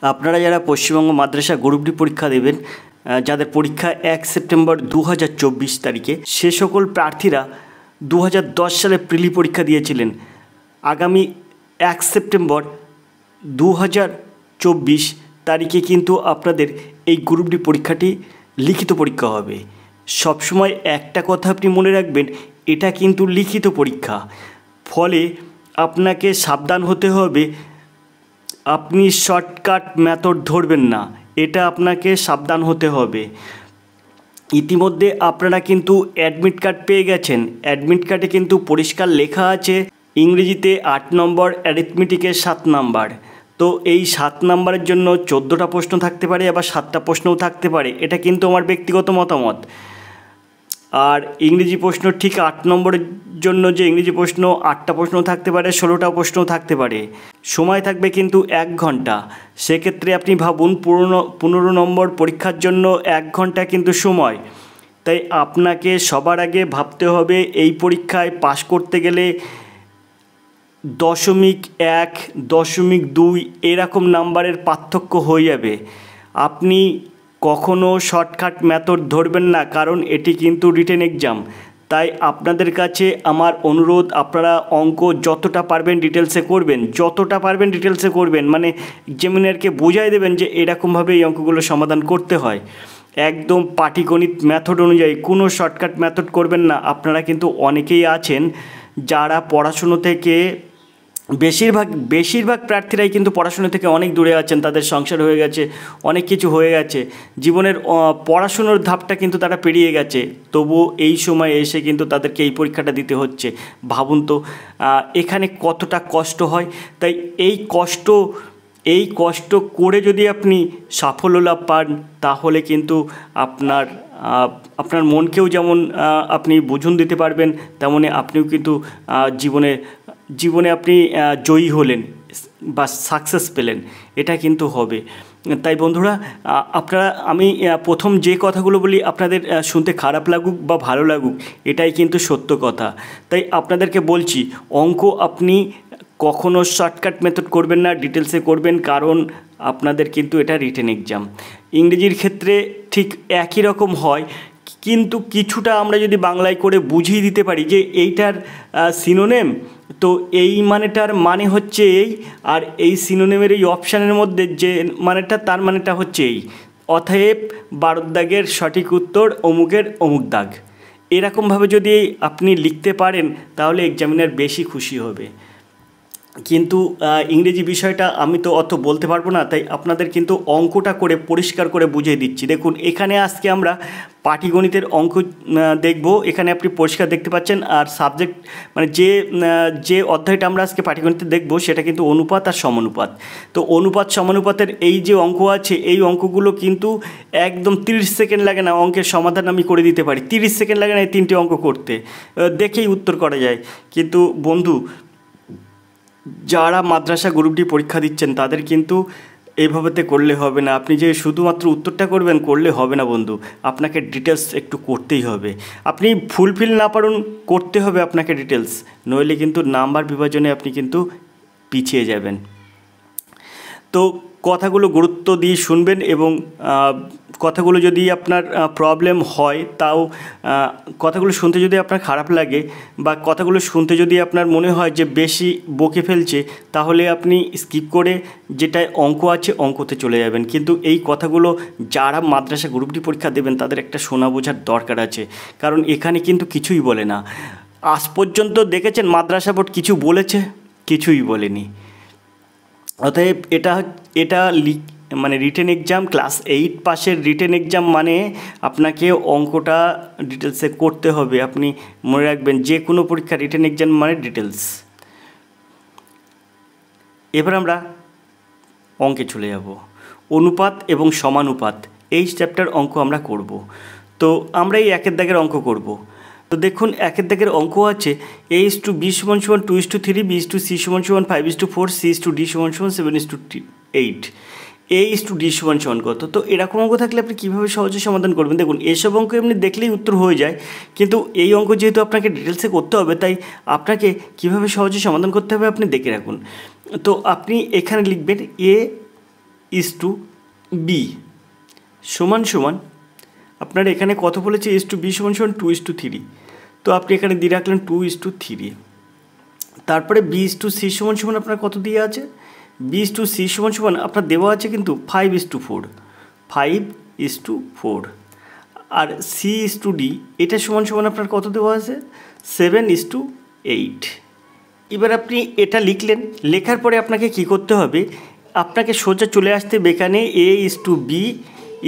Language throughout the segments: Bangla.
আপনারা যারা পশ্চিমবঙ্গ মাদ্রাসা গ্রুপ ডি পরীক্ষা দেবেন, যাদের পরীক্ষা 1 সেপ্টেম্বর 2024 তারিখে, সে সকল প্রার্থীরা 2010 সালে প্রিলি পরীক্ষা দিয়েছিলেন। আগামী 1 সেপ্টেম্বর 2024 তারিখে কিন্তু আপনাদের এই গ্রুপ ডি পরীক্ষাটি লিখিত পরীক্ষা হবে। সবসময় একটা কথা আপনি মনে রাখবেন, এটা কিন্তু লিখিত পরীক্ষা, ফলে আপনাকে সাবধান হতে হবে। আপনি শর্টকাট মেথড ধরবেন না, এটা আপনাকে সাবধান হতে হবে। ইতিমধ্যে আপনারা কিন্তু অ্যাডমিট কার্ড পেয়ে গেছেন। অ্যাডমিট কার্ডে কিন্তু পরিষ্কার লেখা আছে ইংরেজিতে 8 নম্বর, অ্যারিথমেটিকে 7 নাম্বার। তো এই 7 নাম্বারের জন্য 14টা প্রশ্ন থাকতে পারে, আবার 7টা প্রশ্নও থাকতে পারে। এটা কিন্তু আমার ব্যক্তিগত মতামত। আর ইংরেজি প্রশ্ন ঠিক 8 নম্বরের জন্য যে ইংরেজি প্রশ্ন 8টা প্রশ্নও থাকতে পারে, 16টা প্রশ্নও থাকতে পারে। সময় থাকবে কিন্তু 1 ঘন্টা। সেক্ষেত্রে আপনি ভাবুন 15 নম্বর পরীক্ষার জন্য 1 ঘন্টা কিন্তু সময়। তাই আপনাকে সবার আগে ভাবতে হবে এই পরীক্ষায় পাশ করতে গেলে 0.1, 0.2 এরকম নাম্বারের পার্থক্য হয়ে যাবে। আপনি কখনো শর্টকাট মেথড ধরবেন না, কারণ এটি কিন্তু রিটেন এক্সাম। তাই আপনাদের কাছে আমার অনুরোধ, আপনারা অঙ্ক যতটা পারবেন ডিটেলসে করবেন, যতটা পারবেন ডিটেলসে করবেন। মানে এক্সামিনারকে বোঝাই দেবেন যে এরকমভাবে এই অঙ্কগুলো সমাধান করতে হয়। একদম পাটিগণিত মেথড অনুযায়ী, কোনো শর্টকাট মেথড করবেন না। আপনারা কিন্তু অনেকেই আছেন যারা পড়াশুনো থেকে বেশিরভাগ প্রার্থীরাই কিন্তু পড়াশুনো থেকে অনেক দূরে আছেন। তাদের সংসার হয়ে গেছে, অনেক কিছু হয়ে গেছে, জীবনের পড়াশুনোর ধাপটা কিন্তু তারা পেরিয়ে গেছে। তবুও এই সময় এসে কিন্তু তাদেরকে এই পরীক্ষাটা দিতে হচ্ছে। ভাবুন তো এখানে কতটা কষ্ট হয়। তাই এই কষ্ট করে যদি আপনি সাফল্য লাভ পান, তাহলে কিন্তু আপনার মনকেও যেমন আপনি বুঝুন দিতে পারবেন, তেমনি আপনিও কিন্তু জীবনে আপনি জয়ী হলেন বা সাকসেস পেলেন, এটা কিন্তু হবে। তাই বন্ধুরা, আমি প্রথম যে কথাগুলো বলি আপনাদের শুনতে খারাপ লাগুক বা ভালো লাগুক, এটাই কিন্তু সত্য কথা। তাই আপনাদেরকে বলছি, অঙ্ক আপনি কখনো শর্টকাট মেথড করবেন না, ডিটেলসে করবেন, কারণ আপনাদের কিন্তু এটা রিটেন এক্সাম। ইংরেজির ক্ষেত্রে ঠিক একই রকম হয়, কিন্তু কিছুটা আমরা যদি বাংলায় করে বুঝিয়ে দিতে পারি যে এইটার সিনোনিম, তো এই মানেটার মানে হচ্ছে এই, আর এই সিনোনিমের এই অপশানের মধ্যে যে মানেটা, তার মানেটা হচ্ছে এই। অতএব 12 দাগের সঠিক উত্তর অমুকের অমুক দাগ। এরকমভাবে যদি আপনি লিখতে পারেন, তাহলে এক্সামিনার বেশি খুশি হবে। কিন্তু ইংরেজি বিষয়টা আমি তো অত বলতে পারবো না, তাই আপনাদের কিন্তু অঙ্কটা করে পরিষ্কার করে বুঝিয়ে দিচ্ছি। দেখুন, এখানে আজকে আমরা পাটিগণিতের অঙ্ক দেখব। এখানে আপনি পরিষ্কার দেখতে পাচ্ছেন। আর সাবজেক্ট মানে যে অধ্যায়টা আমরা আজকে পাটিগণিতে দেখব, সেটা কিন্তু অনুপাত আর সমানুপাত। তো অনুপাত সমানুপাতের এই যে অঙ্ক আছে, এই অঙ্কগুলো কিন্তু একদম 30 সেকেন্ড লাগে না, অঙ্কের সমাধান আমি করে দিতে পারি। 30 সেকেন্ড লাগে না এই 3টে অঙ্ক করতে, দেখেই উত্তর করা যায়। কিন্তু বন্ধু, যারা মাদ্রাসা গ্রুপ ডি পরীক্ষা দিচ্ছেন, তাদের কিন্তু এইভাবেতে করলে হবে না। আপনি যে শুধুমাত্র উত্তরটা করলে হবে না বন্ধু, আপনাকে ডিটেলস একটু করতেই হবে। আপনি ফুলফিল না পারুন, করতে হবে আপনাকে ডিটেলস, নইলে কিন্তু নাম্বার বিভাজনে আপনি কিন্তু পিছিয়ে যাবেন। তো কথাগুলো গুরুত্ব দিয়ে শুনবেন, এবং কথাগুলো যদি আপনার প্রবলেম হয়, তাও কথাগুলো শুনতে যদি আপনার খারাপ লাগে, বা কথাগুলো শুনতে যদি আপনার মনে হয় যে বেশি বকে ফেলছে, তাহলে আপনি স্কিপ করে যেটায় অঙ্ক আছে অঙ্কতে চলে যাবেন। কিন্তু এই কথাগুলো যারা মাদ্রাসা গ্রুপ ডি পরীক্ষা দেবেন, তাদের একটা শোনা বোঝার দরকার আছে, কারণ এখানে কিন্তু কিছুই বলে না। আজ পর্যন্ত দেখেছেন মাদ্রাসা বোর্ড কিছু বলেছে? কিছুই বলেনি। অতএব এটা মানে রিটেন এক্সাম, ক্লাস 8 পাশের রিটেন এক্সাম, মানে আপনাকে অঙ্কটা ডিটেলসে করতে হবে। আপনি মনে রাখবেন, যে কোনো পরীক্ষা রিটেন এক্সাম মানে ডিটেলস। এবার আমরা অঙ্কে চলে যাব। অনুপাত এবং সমানুপাত, এই চ্যাপ্টার অঙ্ক আমরা করব। তো আমরা এই 1 দাগের অঙ্ক করব। তো দেখুন, 1 দাগের অঙ্ক আছে a:b = 2:3, b:c = 5:4, c:d = 7:8, a:d = কত। তো এরকম অঙ্ক থাকলে আপনি কীভাবে সহজে সমাধান করবেন? দেখুন, এসব অঙ্ক এমনি দেখলেই উত্তর হয়ে যায়, কিন্তু এই অঙ্ক যেহেতু আপনাকে ডিটেলসে করতে হবে, তাই আপনাকে কীভাবে সহজে সমাধান করতে হবে আপনি দেখে রাখুন। তো আপনি এখানে লিখবেন ইস টু বি সমান সমান আপনার এখানে কত বলেছে ইস টু বি সমান সমান 2:3। তো আপনি এখানে দিয়ে রাখলেন 2:3। তারপরে বি ইস টু সি সমান সমান আপনার কত দিয়ে আছে, বি ইস টু সি সমান সমান আপনার দেওয়া আছে কিন্তু 5:4, 5:4। আর সি ইস টু ডি এটা সমান সমান আপনার কত দেওয়া আছে, 7:8। এবার আপনি এটা লিখলেন, লেখার পরে আপনাকে কি করতে হবে, আপনাকে সোজা চলে আসতে হবে এখানে A is to B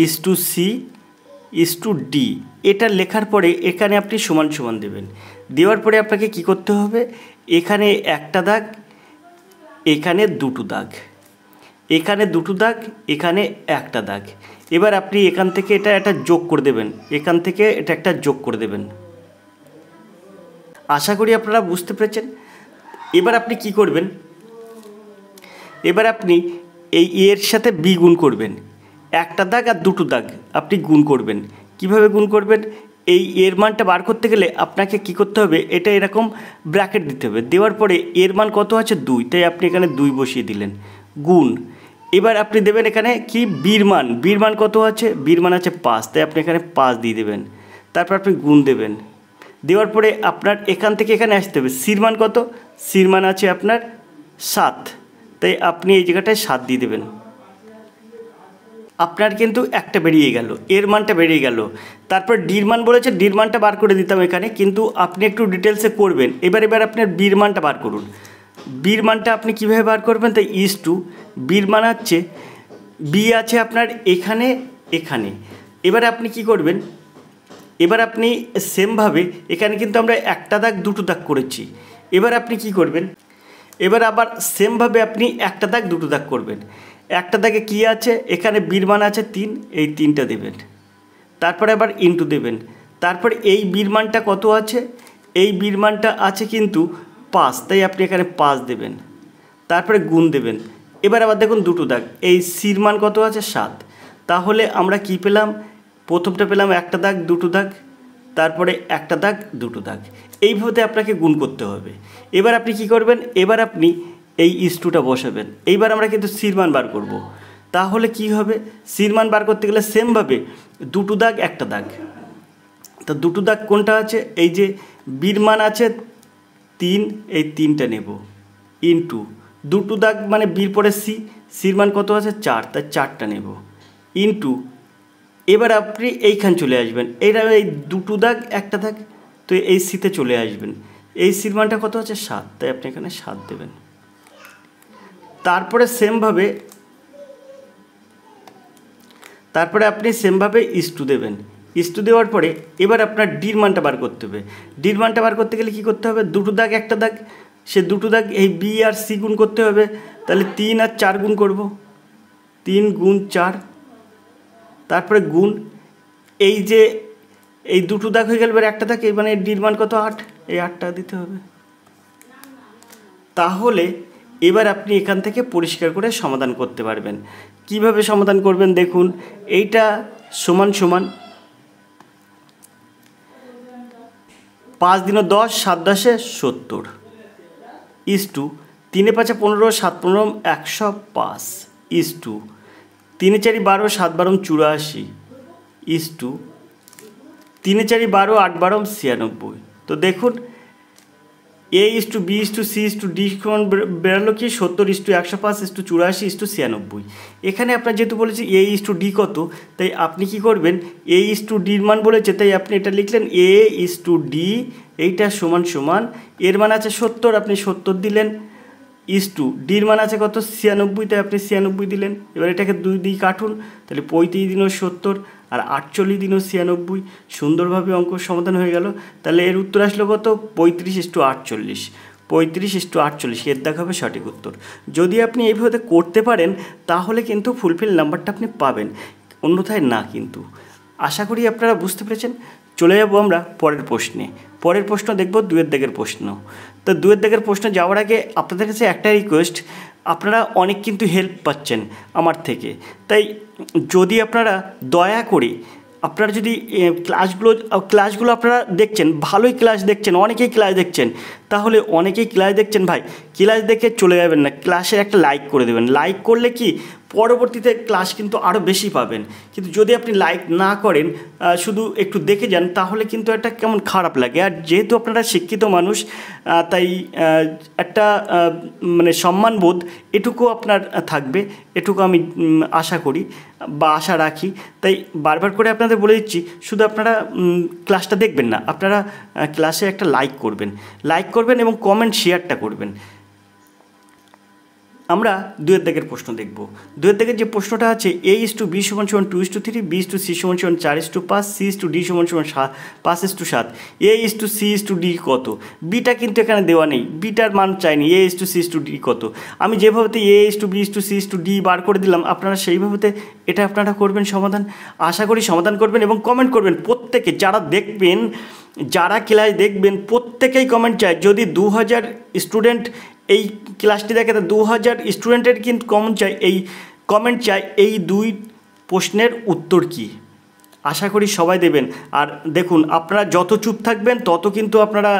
is to C is to D. এটা লেখার পরে এখানে আপনি সমান সমান দেবেন, দেওয়ার পরে আপনাকে কি করতে হবে, এখানে একটা দাগ, এখানে দুটো দাগ, এখানে দুটো দাগ, এখানে একটা দাগ। এবার আপনি এখান থেকে এটা একটা যোগ করে দেবেন, এখান থেকে এটা একটা যোগ করে দেবেন। আশা করি আপনারা বুঝতে পেরেছেন। এবার আপনি কি করবেন, এবার আপনি এই এর সাথে বি গুণ করবেন, একটা দাগ আর দুটো দাগ আপনি গুণ করবেন। কিভাবে গুণ করবেন, এই এর মানটা বার করতে গেলে আপনাকে কি করতে হবে, এটা এরকম ব্র্যাকেট দিতে হবে, দেওয়ার পরে এর মান কত আছে 2, তাই আপনি এখানে 2 বসিয়ে দিলেন, গুণ। এবার আপনি দেবেন এখানে কি বির মান, বির মান কত আছে, বির মান আছে 5, তাই আপনি এখানে 5 দিয়ে দেবেন। তারপর আপনি গুণ দেবেন, দেওয়ার পরে আপনার এখান থেকে এখানে আসতে হবে, সির মান কত, সির মান আছে আপনার 7, তাই আপনি এই জায়গাটায় 7 দিয়ে দেবেন। আপনার কিন্তু একটা বেরিয়ে গেল, এর মানটা বেরিয়ে গেল। তারপর ডির মান বলেছে, ডির মানটা বার করে দিতাম এখানে, কিন্তু আপনি একটু ডিটেলসে করবেন। এবার আপনার বির মানটা বার করুন। বির মানটা আপনি কীভাবে বার করবেন, তাই ইস টু বির মান হচ্ছে, বি আছে আপনার এখানে এখানে। এবার আপনি কি করবেন, এবার আপনি সেমভাবে এখানে কিন্তু আমরা একটা দাগ দুটো দাগ করেছি। এবার আপনি কি করবেন, এবার আবার সেমভাবে আপনি একটা দাগ দুটো দাগ করবেন। একটা দাগে কি আছে, এখানে বির মান আছে 3, এই 3টা দেবেন। তারপরে আবার ইনটু দেবেন। তারপরে এই বির মানটা কত আছে, এই বির মানটা আছে কিন্তু 5, তাই আপনি এখানে 5 দেবেন। তারপরে গুণ দেবেন। এবার আবার দেখুন দুটো দাগ, এই সির মান কত আছে 7, তাহলে আমরা কি পেলাম, প্রথমটা পেলাম একটা দাগ দুটো দাগ, তারপরে একটা দাগ দুটো দাগ। এইভাবে আপনাকে গুণ করতে হবে। এবার আপনি কি করবেন, এবার আপনি এই ইস টুটা বসাবেন। এইবার আমরা কিন্তু সির মান বার করব। তাহলে কি হবে, সির মান বার করতে গেলে সেমভাবে দুটো দাগ একটা দাগ। তো দুটো দাগ কোনটা আছে, এই যে বির মান আছে 3, এই 3টা নেব, ইনটু দুটো দাগ মানে বির পরে সি, সির মান কত আছে 4, তাই 4টা নেব, ইনটু এবার আপনি এইখান চলে আসবেন, এই দুটো দাগ একটা দাগ, তো এই সিতে চলে আসবেন। এই সির মানটা কত আছে 7, তাই আপনি এখানে 7 দেবেন। তারপরে আপনি সেমভাবে ইস টু দেবেন। ইস টু দেওয়ার পরে এবার আপনার ডির মানটা বার করতে হবে। ডির মানটা বার করতে গেলে কী করতে হবে, দুটো দাগ একটা দাগ, সে দুটো দাগ এই বি আর সি গুণ করতে হবে। তাহলে 3 আর 4 গুণ করব, 3 গুণ 4, তারপরে গুণ, এই যে এই দুটো দাগ হয়ে গেল, এবার একটা দাগ, এই মানে ডির মান কত 8, এই 8টা দিতে হবে। তাহলে এবার আপনি এখান থেকে পরিষ্কার করে সমাধান করতে পারবেন। কিভাবে সমাধান করবেন দেখুন, এইটা সমান সমান 5 × 10 7 × 10 70 is to 3 × 5 = 15 7 × 15 105 is to 3 × 4 = 12 7 × 12 84 is to 3 × 4 = 12 8 × 12 96। তো দেখুন A is to B is to C is to D বেরোলো কি 70 is to 105 is to 84 is to 96। এখানে আপনার যেহেতু বলেছি এ ইস টু ডি কত, তাই আপনি কি করবেন, এ ইস টু ডির মান বলেছে, তাই আপনি এটা লিখলেন এ ইস টু ডি, এইটা সমান সমান এর মান আছে 70, আপনি 70 দিলেন, ইস টু ডির মান আছে কত 96, তাই আপনি 96 দিলেন। এবার এটাকে 2 দিয়ে কাটুন, তাহলে 35 দিনও 70 আর 48 দিনও 96। সুন্দরভাবে অঙ্ক সমাধান হয়ে গেল। তাহলে এর উত্তর আসলো কত, 35:48, 35:48 এর দেখাবে সঠিক উত্তর। যদি আপনি এইভাবে করতে পারেন তাহলে কিন্তু ফুলফিল নাম্বারটা আপনি পাবেন, অন্যথায় না। কিন্তু আশা করি আপনারা বুঝতে পেরেছেন। চলে যাব আমরা পরের প্রশ্নে। পরের প্রশ্ন দেখব 2-এর দাগের প্রশ্ন। তো 2-এর দাগের প্রশ্ন যাওয়ার আগে আপনাদের কাছে একটা রিকোয়েস্ট, আপনারা অনেক কিন্তু হেল্প পাচ্ছেন আমার থেকে, তাই যদি আপনারা দয়া করে আপনারা যদি ক্লাসগুলো আপনারা দেখছেন, ভালোই ক্লাস দেখছেন, অনেকেই ক্লাস দেখছেন, তাহলে অনেকেই ক্লাস দেখছেন ভাই, ক্লাস দেখে চলে যাবেন না, ক্লাসে একটা লাইক করে দেবেন। লাইক করলে কি পরবর্তীতে ক্লাস কিন্তু আরও বেশি পাবেন। কিন্তু যদি আপনি লাইক না করেন, শুধু একটু দেখে যান, তাহলে কিন্তু এটা কেমন খারাপ লাগে। আর যেহেতু আপনারা শিক্ষিত মানুষ, তাই একটা মানে সম্মানবোধ এটুকু আপনার থাকবে, এটুকু আমি আশা করি বা আশা রাখি। তাই বারবার করে আপনাদের বলে দিচ্ছি, শুধু আপনারা ক্লাসটা দেখবেন না, আপনারা ক্লাসে একটা লাইক করবেন এবং কমেন্ট শেয়ারটা করবেন। আমরা 2 এর দাগের প্রশ্ন দেখব। 2 এর দাগের যে প্রশ্নটা আছে, A:B = 2:3, B:C = 4:5, C:D = 5:7, A:C:D কত? বিটা কিন্তু এখানে দেওয়া নেই, বিটার মান চাইনি। A:C:D কত? আমি যেভাবে A:B:C:D বার করে দিলাম, আপনারা সেইভাবে এটা আপনারা করবেন সমাধান। আশা করি সমাধান করবেন এবং কমেন্ট করবেন। প্রত্যেকে যারা ক্লাস দেখবেন প্রত্যেকেই কমেন্ট চায়। যদি 2000 স্টুডেন্ট এই ক্লাসটি দেখে, 2000 স্টুডেন্টের কিন্তু কমেন্ট চাই এই 2 প্রশ্নের উত্তর কী। আশা করি সবাই দেবেন। আর দেখুন, আপনারা যত চুপ থাকবেন তত কিন্তু আপনারা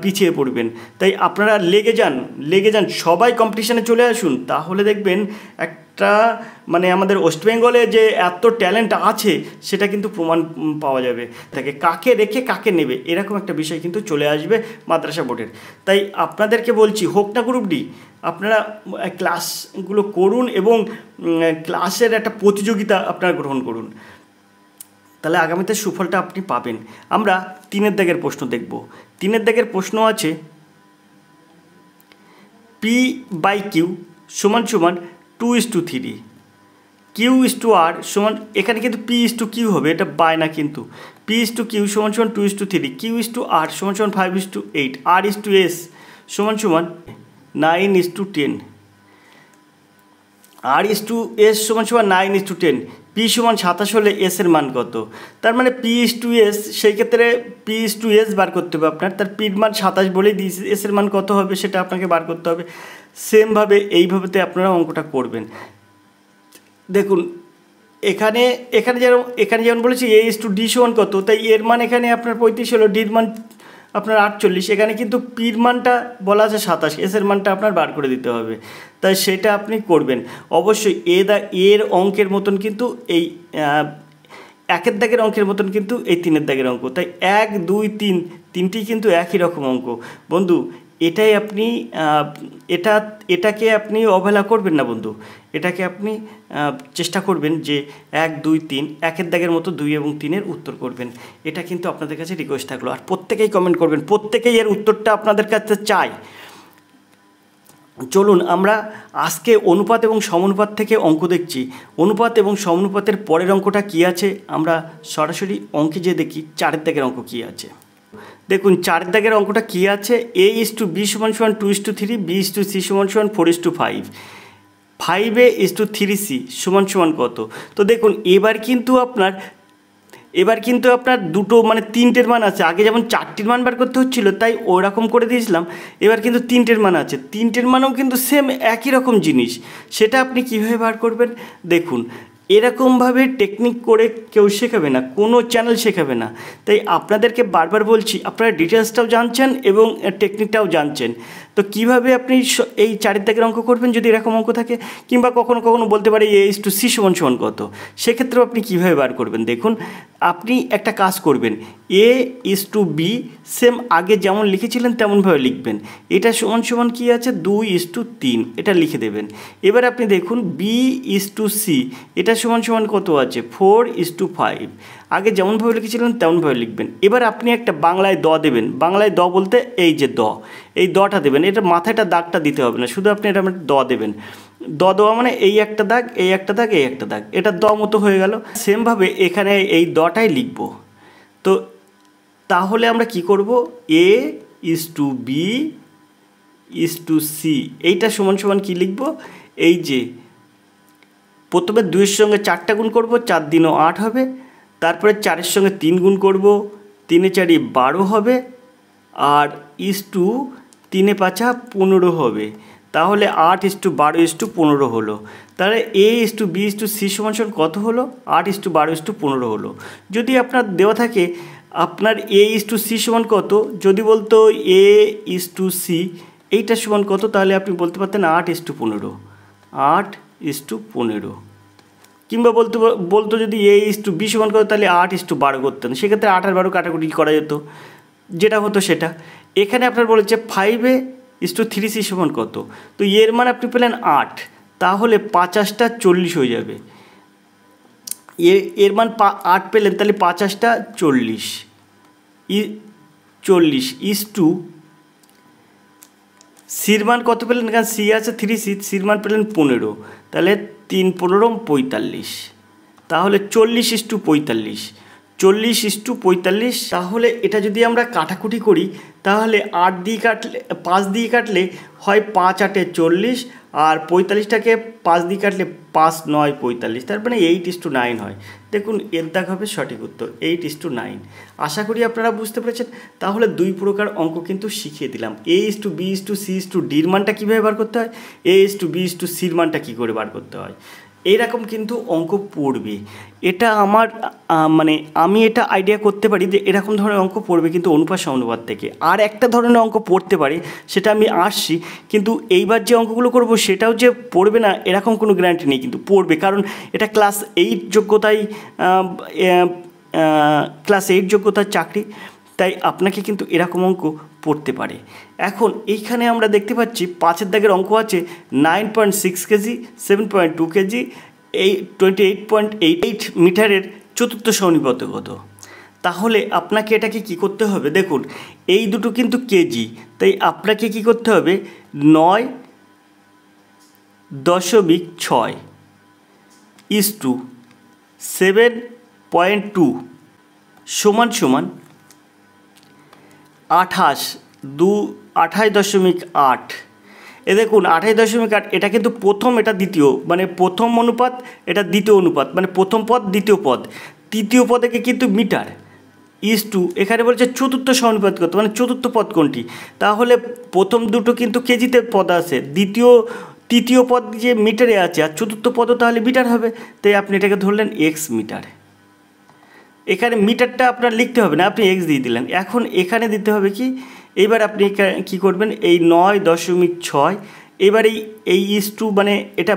পিছিয়ে পড়বেন। তাই আপনারা লেগে যান, সবাই কম্পিটিশানে চলে আসুন। তাহলে দেখবেন একটা মানে আমাদের ওয়েস্ট বেঙ্গলে যে এত ট্যালেন্ট আছে সেটা কিন্তু প্রমাণ পাওয়া যাবে। তাকে কাকে রেখে কাকে নেবে, এরকম একটা বিষয় কিন্তু চলে আসবে মাদ্রাসা বোর্ডের। তাই আপনাদেরকে বলছি, হোক না গ্রুপ ডি, আপনারা ক্লাসগুলো করুন এবং ক্লাসের একটা প্রতিযোগিতা আপনারা গ্রহণ করুন, তাহলে আগামীতে সুফলটা আপনি পাবেন। আমরা 3 এর দাগের প্রশ্ন দেখব। 3 এর দাগের প্রশ্ন আছে P/Q = 2:3, Q/R সমান, এখানে কিন্তু P/Q হবে, এটা বাই না, কিন্তু P/Q = 2:3, Q/R = 5:8, R/S = 9:10, R/S = 9:10, P = 27 হলে S এর মান কত? তার মানে P/S, সেই ক্ষেত্রে P/S বার করতে হবে আপনার। তার P এর মান 27 বলেই দিয়েছে, S এর মান কত হবে সেটা আপনাকে বার করতে হবে। সেমভাবে এইভাবেতে আপনারা অঙ্কটা করবেন। দেখুন, এখানে যেমন বলেছি A:D = কত, তাই এর মান এখানে আপনার 35 হলো, ডির মান আপনার 48। এখানে কিন্তু পির মানটা বলা আছে 27, এসের মানটা আপনার বার করে দিতে হবে। তাই সেটা আপনি করবেন অবশ্যই। এর অঙ্কের মতন কিন্তু এই 1 দাগের অঙ্কের মতন কিন্তু এই 3 দাগের অঙ্ক। তাই 1, 2, 3 তিনটি কিন্তু একই রকম অঙ্ক। বন্ধু, এটাই আপনি এটাকে আপনি অবহেলা করবেন না বন্ধু। এটাকে আপনি চেষ্টা করবেন যে 1, 2, 3 1 দাগের মতো 2 এবং 3 উত্তর করবেন। এটা কিন্তু আপনাদের কাছে রিকোয়েস্ট থাকলো। আর প্রত্যেকেই কমেন্ট করবেন, প্রত্যেকেই এর উত্তরটা আপনাদের কাছে চাই। চলুন আমরা আজকে অনুপাত এবং সমানুপাত থেকে অঙ্ক দেখছি। অনুপাত এবং সমানুপাতের পরের অঙ্কটা কী আছে আমরা সরাসরি অঙ্কে যে দেখি 4 দাগের অঙ্ক কী আছে। দেখুন 4 দাগের অঙ্কটা কী আছে, A:B = 2:3, B:C = 4:5, 5A:3C = কত? তো দেখুন এবার কিন্তু আপনার দুটো মানে 3টের মান আছে। আগে যেমন 4টির মান বার করতে হচ্ছিলো তাই ওরকম করে দিয়েছিলাম, এবার কিন্তু 3টের মান আছে। 3টের মানও কিন্তু সেম একই রকম জিনিস। সেটা আপনি কীভাবে বার করবেন দেখুন। এরকমভাবে টেকনিক করে কেউ শেখাবে না, কোনো চ্যানেল শেখাবে না। তাই আপনাদেরকে বারবার বলছি, আপনারা ডিটেলসটাও জানছেন এবং টেকনিকটাও জানছেন। তো কিভাবে আপনি এই 4 দাগের অঙ্ক করবেন যদি এরকম অঙ্ক থাকে, কিংবা কখনো কখনো বলতে পারে A:C = কত, সেক্ষেত্রেও আপনি কীভাবে বার করবেন দেখুন। আপনি একটা কাজ করবেন, A:B সেম আগে যেমন লিখেছিলেন তেমনভাবে লিখবেন। এটা সমান কী আছে 2:3, এটা লিখে দেবেন। এবার আপনি দেখুন B:C এটা সমান কত আছে 4:5, আগে যেমনভাবে লিখেছিলেন তেমনভাবে লিখবেন। এবার আপনি একটা বাংলায় দ দেবেন। বাংলায় দ বলতে এই যে এই দটা দেবেন। এটা মাথায়টা দাগটা দিতে হবে না, শুধু আপনি এটা দ দেবেন। দেওয়া মানে এই একটা দাগ, এই একটা দাগ, এই একটা দাগ, এটা দ মতো হয়ে গেল। সেমভাবে এখানে এই দটাই লিখব। তো তাহলে আমরা কি করব, A:B:C এইটা সমান কি লিখব, এই যে প্রথমে 2-এর সঙ্গে 4টা গুণ করব, 4 দিনও 8 হবে। তারপরে 4-এর সঙ্গে 3 গুণ করব, 3-এ 4 12 হবে, আর 3-এ 5 15 হবে। তাহলে 8:12:15 হলো। তাহলে A:B:C = কত হলো, 8:12:15 হলো। যদি আপনার দেওয়া থাকে আপনার A/C সমান কত, যদি বলতো A/C এইটা সমান কত, তাহলে আপনি বলতে পারতেন 8:15, 8:15। কিংবা বলতো যদি A/B সমান কত, তাহলে 8:12 করতেন, সেক্ষেত্রে 8 আর 12 কাটাকুটি করা যেত, যেটা হতো সেটা। এখানে আপনার বলেছে 5A/3C সমান কত, তো এর মান আপনি পেলেন 8, তাহলে 5 40 হয়ে যাবে। এর মান 8 পেলেন, তাহলে 5 40, 40 সির মান কত পেলেন, কারণ সি আছে 3C, সির মান পেলেন 15, তাহলে 3 15 45, তাহলে 40:45, 40:45। তাহলে এটা যদি আমরা কাটাকুটি করি, তাহলে 8 দিয়ে কাটলে 5 দিয়ে কাটলে হয় 5 8 40, আর 45টাকে 5 দিয়ে কাটলে 5 9 45, তার মানে 8:9 হয়। দেখুন এর দাগ হবে সঠিক উত্তর, 8:9। আশা করি আপনারা বুঝতে পেরেছেন। তাহলে 2 প্রকার অঙ্ক কিন্তু শিখিয়ে দিলাম। A/B/C/Dর মানটা কীভাবে বার করতে হয়, A/B/Cর মানটা কী করে বার করতে হয়, এইরকম কিন্তু অঙ্ক পড়বে। এটা আমার মানে আমি এটা আইডিয়া করতে পারি যে এরকম ধরনের অঙ্ক পড়বে কিন্তু অনুপাত সমানুপাত থেকে। আর একটা ধরনের অঙ্ক পড়তে পারে, সেটা আমি আসছি, কিন্তু এইবার যে অঙ্কগুলো করব সেটাও যে পড়বে না এরকম কোনো গ্যারান্টি নেই, কিন্তু পড়বে, কারণ এটা ক্লাস 8 যোগ্যতায় যোগ্যতার চাকরি, তাই আপনাকে কিন্তু এরকম অঙ্ক পড়তে পারে। এখন এইখানে আমরা দেখতে পাচ্ছি 5-এর দাগের অঙ্ক আছে 9.6 কেজি, 7.2 কেজি, 28.88 মিটারের চতুর্থ সমানুপাত কত। তাহলে আপনাকে এটাকে কি করতে হবে, দেখুন এই দুটো কিন্তু কেজি, তাই আপনাকে কি করতে হবে 9.6 = 7.2 সমান 28.8। এ দেখুন 28.8, এটা কিন্তু প্রথম, এটা দ্বিতীয়, মানে প্রথম অনুপাত, এটা দ্বিতীয় অনুপাত, মানে প্রথম পদ দ্বিতীয় পদ, তৃতীয় পদকে কিন্তু মিটার এখানে বলছে চতুর্থ সমানুপাত কত, মানে চতুর্থ পদ কোনটি। তাহলে প্রথম দুটো কিন্তু কেজিতে পদ আছে, তৃতীয় পদ যে মিটারে আছে, আর চতুর্থ পদও তাহলে মিটার হবে, তাই আপনি এটাকে ধরলেন x মিটার। এখানে মিটারটা আপনার লিখতে হবে না, আপনি x দিয়ে দিলেন। এখন এখানে দিতে হবে কি, এবার আপনি কি করবেন, এই 9.6, এবার এই মানে এটা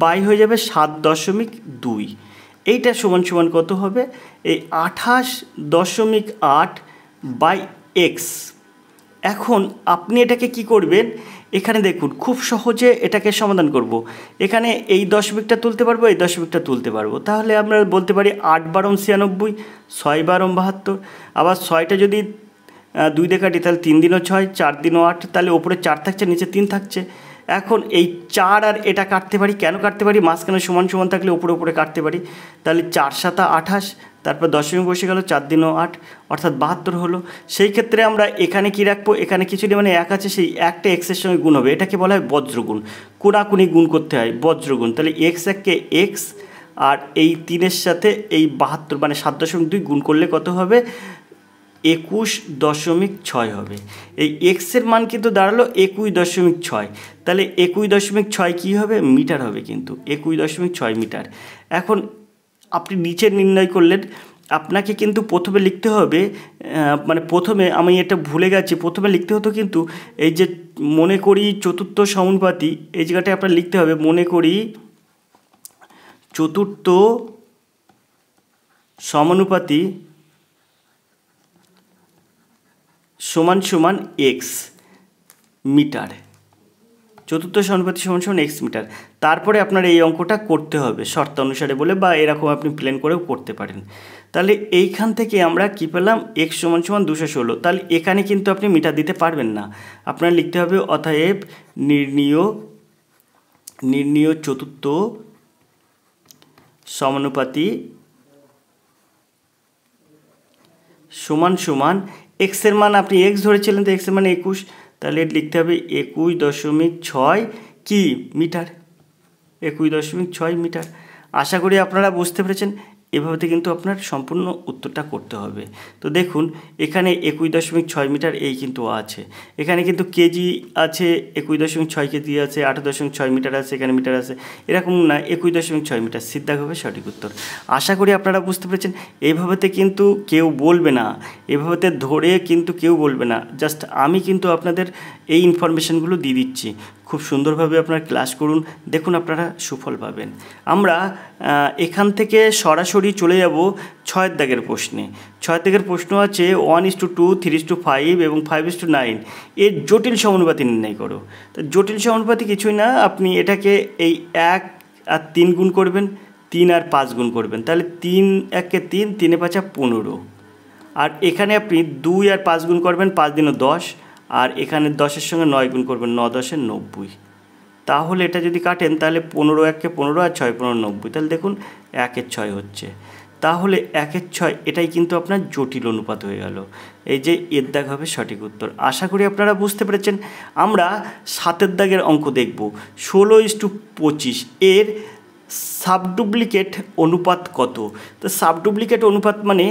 বাই হয়ে যাবে 7.2, এইটা সমান কত হবে, এই 28.8/x। এখন আপনি এটাকে কি করবেন, এখানে দেখুন খুব সহজে এটাকে সমাধান করব। এখানে এই দশমিকটা তুলতে পারবো, এই দশমিকটা তুলতে পারবো, তাহলে আমরা বলতে পারি 8 বারং 96, 6 বারং 72, আবার 6টা যদি 2 দিয়ে কাটি তাহলে 3 দিনও 6, 4 দিনও 8, তাহলে ওপরে 4 থাকছে, নিচে 3 থাকছে। এখন এই 4 আর এটা কাটতে পারি, কেন কাটতে পারি, মাঝখানে সমান সমান থাকলে উপরে কাটতে পারি, তাহলে 4 7 28, তারপর দশমিক বসে গেল, 4 দিনও 8, অর্থাৎ 72 হলো। সেই ক্ষেত্রে আমরা এখানে কি রাখবো, এখানে কিছু মানে 1 আছে, সেই একটা এক্সের সঙ্গে গুণ হবে, এটাকে বলা হয় বজ্রগুণ, কোনাকুনি গুণ করতে হয়, বজ্রগুণ। তাহলে x এককে x, আর এই 3-এর সাথে এই 72 মানে 7.2 গুণ করলে কত হবে, 21.6 হবে। এই এক্সের মান কিন্তু দাঁড়ালো 21.6, তাহলে 21.6 কী হবে, মিটার হবে, কিন্তু 21.6 মিটার। এখন আপনি নিচে নির্ণয় করলেন, আপনাকে কিন্তু প্রথমে লিখতে হবে, মানে প্রথমে আমি এটা ভুলে গেছি, প্রথমে লিখতে হতো কিন্তু এই যে মনে করি চতুর্থ সমানুপাতি, এই জায়গাটায় আপনার লিখতে হবে মনে করি চতুর্থ সমানুপাতি সমান x মিটার, চতুর্থ সমানুপাতি সমান x মিটার। তারপরে আপনার এই অঙ্কটা করতে হবে শর্ত অনুসারে বলে, বা এরকম আপনি প্ল্যান করেও করতে পারেন। তাহলে এইখান থেকে আমরা কি পেলাম, x সমান 216। তাহলে এখানে কিন্তু আপনি মিটার দিতে পারবেন না, আপনার লিখতে হবে অতএব নির্ণীয় চতুর্থ সমানুপাতি সমান এক্সের মান, আপনি x ধরেছিলেন তো এক্সের মান 21, তাহলে লিখতে হবে 21.6 কি মিটার, 21.6 মিটার। আশা করি আপনারা বুঝতে পেরেছেন। এভাবে কিন্তু আপনার সম্পূর্ণ উত্তরটা করতে হবে। তো দেখুন এখানে 21.6 মিটার এই কিন্তু আছে, এখানে কিন্তু কেজি আছে 21.6 কেজি আছে, 8.6 মিটার আছে, এখানে মিটার আছে, এরকম না 21.6 মিটার সিদ্ধা হবে সঠিক উত্তর। আশা করি আপনারা বুঝতে পেরেছেন। এইভাবেতে কিন্তু কেউ বলবে না, এভাবেতে ধরে কিন্তু কেউ বলবে না, জাস্ট আমি কিন্তু আপনাদের এই ইনফরমেশানগুলো দিয়ে দিচ্ছি। খুব সুন্দরভাবে আপনারা ক্লাস করুন, দেখুন আপনারা সুফল পাবেন। আমরা এখান থেকে সরাসরি চলে যাব 6 দাগের প্রশ্নে। 6 দাগের প্রশ্ন আছে 1:2, 3:5 এবং 5:9 এর জটিল সমানুপাতি নির্ণয় করো। তো জটিল সমানুপাতি কিছুই না, আপনি এটাকে এই 1 আর 3 গুণ করবেন, 3 আর 5 গুণ করবেন, তাহলে 3 1 3, 3 5 15। আর এখানে আপনি 2 আর 5 গুণ করবেন, 5 দিনে 10, আর এখানে 10-এর সঙ্গে 9 গুণ করবেন, 9 10 90। তাহলে এটা যদি কাটেন তাহলে 15 1 15 আর 6 15 90, তাহলে দেখুন 1 6 হচ্ছে। তাহলে 1 6 এটাই কিন্তু আপনার জটিল অনুপাত হয়ে গেল। এই যে এর দাগ হবে সঠিক উত্তর। আশা করি আপনারা বুঝতে পেরেছেন। আমরা 7 দাগের অঙ্ক দেখব। 16:25 এর সাবডুপ্লিকেট অনুপাত কত? তো সাবডুপ্লিকেট অনুপাত মানে